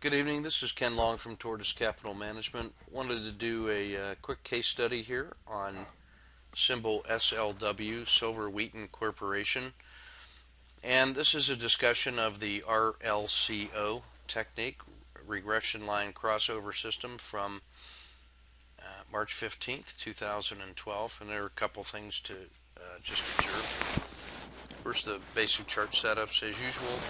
Good evening. This is Ken Long from Tortoise Capital Management. Wanted to do a quick case study here on symbol SLW, Silver Wheaton Corporation. And this is a discussion of the RLCO technique, regression line crossover system from March 15th, 2012. And there are a couple things to just observe. First, the basic chart setups as usual.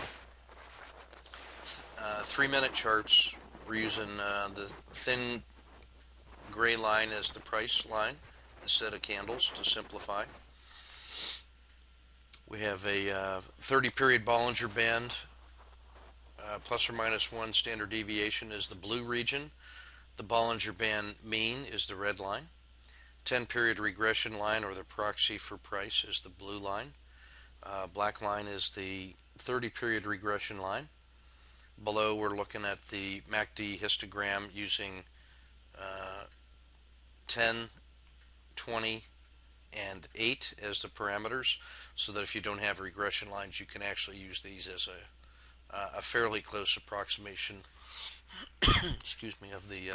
3-minute charts. We're using the thin gray line as the price line instead of candles to simplify. We have a 30-period Bollinger Band, plus or minus 1 standard deviation is the blue region. The Bollinger Band mean is the red line. 10-period regression line, or the proxy for price, is the blue line. Black line is the 30-period regression line. Below, we're looking at the MACD histogram using 10, 20, and 8 as the parameters, so that if you don't have regression lines, you can actually use these as a fairly close approximation excuse me, of the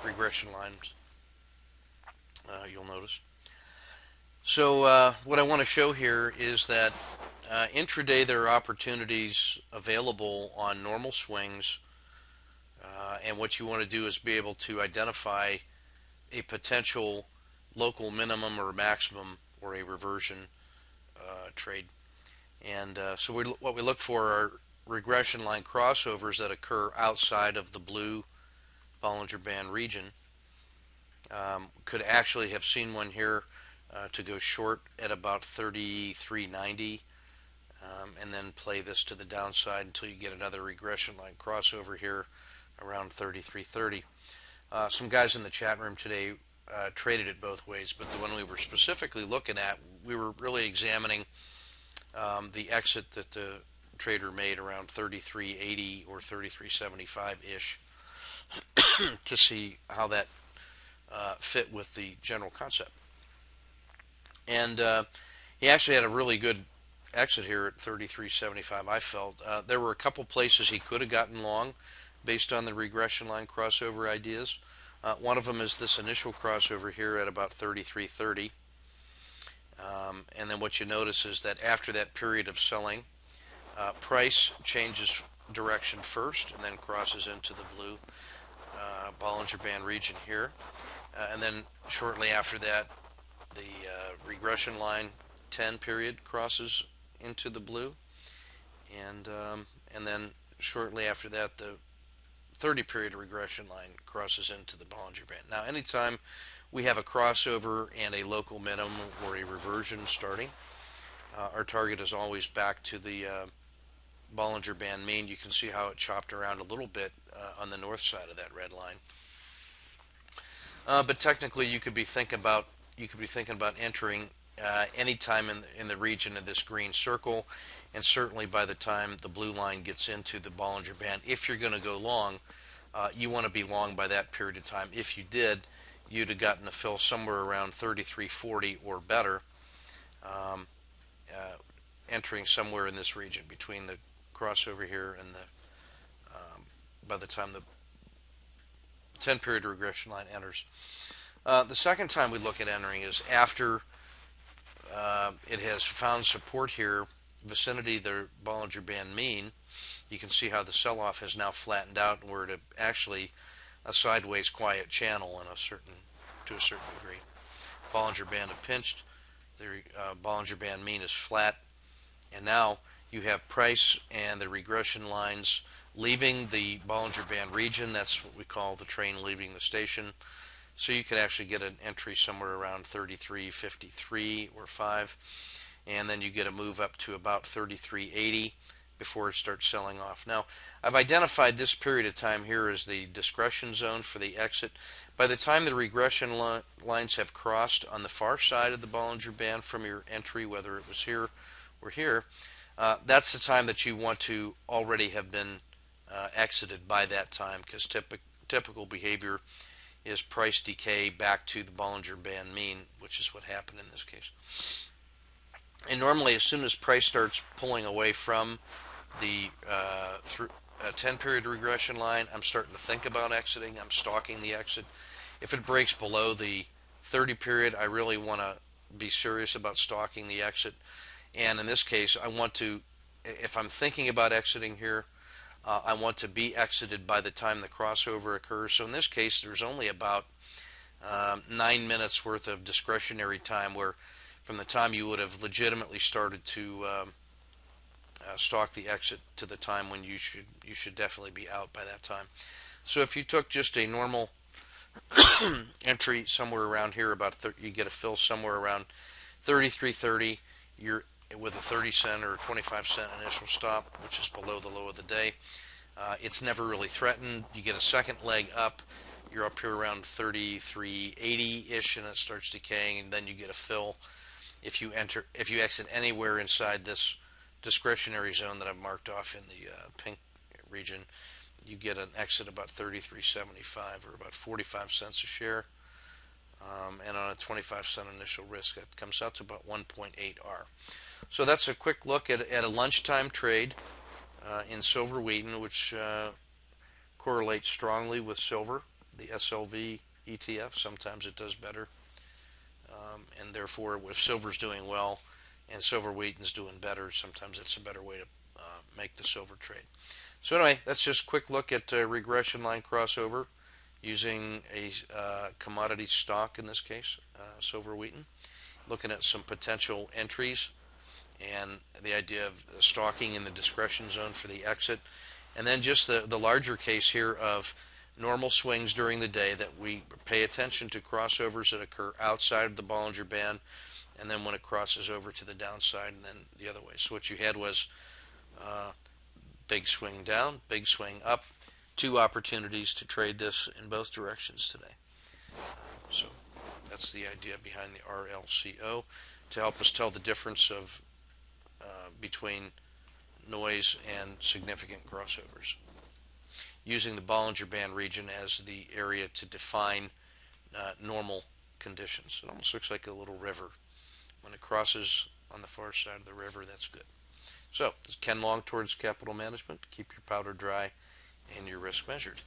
regression lines, you'll notice. So what I want to show here is that intraday there are opportunities available on normal swings, and what you want to do is be able to identify a potential local minimum or maximum or a reversion trade. And so what we look for are regression line crossovers that occur outside of the blue Bollinger Band region. Could actually have seen one here to go short at about 33.90, and then play this to the downside until you get another regression line crossover here around 33.30. Some guys in the chat room today traded it both ways, but the one we were specifically looking at, we were really examining the exit that the trader made around 33.80 or 33.75-ish to see how that fit with the general concept. And he actually had a really good exit here at 33.75, I felt. There were a couple places he could have gotten long based on the regression line crossover ideas. One of them is this initial crossover here at about 33.30. And then what you notice is that after that period of selling, price changes direction first and then crosses into the blue Bollinger Band region here. And then shortly after that, the regression line 10 period crosses into the blue, and then shortly after that the 30 period regression line crosses into the Bollinger Band. Now anytime we have a crossover and a local minimum or a reversion starting, our target is always back to the Bollinger Band mean. You can see how it chopped around a little bit on the north side of that red line. But technically you could be thinking about entering any time in the region of this green circle, and certainly by the time the blue line gets into the Bollinger Band. If you're going to go long, you want to be long by that period of time. If you did, you'd have gotten a fill somewhere around 33.40 or better, entering somewhere in this region between the crossover here and the by the time the 10-period regression line enters. The second time we look at entering is after it has found support here, vicinity of the Bollinger Band mean. You can see how the sell-off has now flattened out, and we're at actually a sideways quiet channel to a certain degree. Bollinger Band have pinched, the Bollinger Band mean is flat, and now you have price and the regression lines leaving the Bollinger Band region. That's what we call the train leaving the station. So you could actually get an entry somewhere around 33.53 or 5, and then you get a move up to about 33.80 before it starts selling off. Now, I've identified this period of time here as the discretion zone for the exit. By the time the regression lines have crossed on the far side of the Bollinger Band from your entry, whether it was here or here, that's the time that you want to already have been exited by that time, because typical behavior is price decay back to the Bollinger Band mean, which is what happened in this case. And normally, as soon as price starts pulling away from the a 10 period regression line, I'm starting to think about exiting. I'm stalking the exit. If it breaks below the 30 period, I really want to be serious about stalking the exit. And in this case, I want to, if I'm thinking about exiting here, I want to be exited by the time the crossover occurs. So in this case, there's only about 9 minutes worth of discretionary time where from the time you would have legitimately started to stalk the exit to the time when you should definitely be out by that time. So if you took just a normal entry somewhere around here, you get a fill somewhere around 33.30. You're with a 30 cent or 25 cent initial stop, which is below the low of the day. It's never really threatened. You get a second leg up. You're up here around 33.80-ish, and it starts decaying, and then you get a fill. If you exit anywhere inside this discretionary zone that I've marked off in the pink region, you get an exit about 33.75 or about 45 cents a share. And on a 25 cent initial risk, that comes out to about 1.8 R. So that's a quick look at a lunchtime trade in silver wheaten, which correlates strongly with silver, the SLV ETF. Sometimes it does better. And therefore, if silver's doing well and silver wheaten's doing better, sometimes it's a better way to make the silver trade. So anyway, that's just a quick look at regression line crossover using a commodity stock, in this case, silver wheaten, looking at some potential entries and the idea of stalking in the discretion zone for the exit, and then just the larger case here of normal swings during the day, that we pay attention to crossovers that occur outside of the Bollinger Band, and then when it crosses over to the downside and then the other way. So what you had was big swing down, big swing up, two opportunities to trade this in both directions today. So that's the idea behind the RLCO, to help us tell the difference of between noise and significant crossovers, using the Bollinger Band region as the area to define normal conditions. It almost looks like a little river. When it crosses on the far side of the river, that's good. So, this is Ken Long towards Capital Management. Keep your powder dry and your risk measured.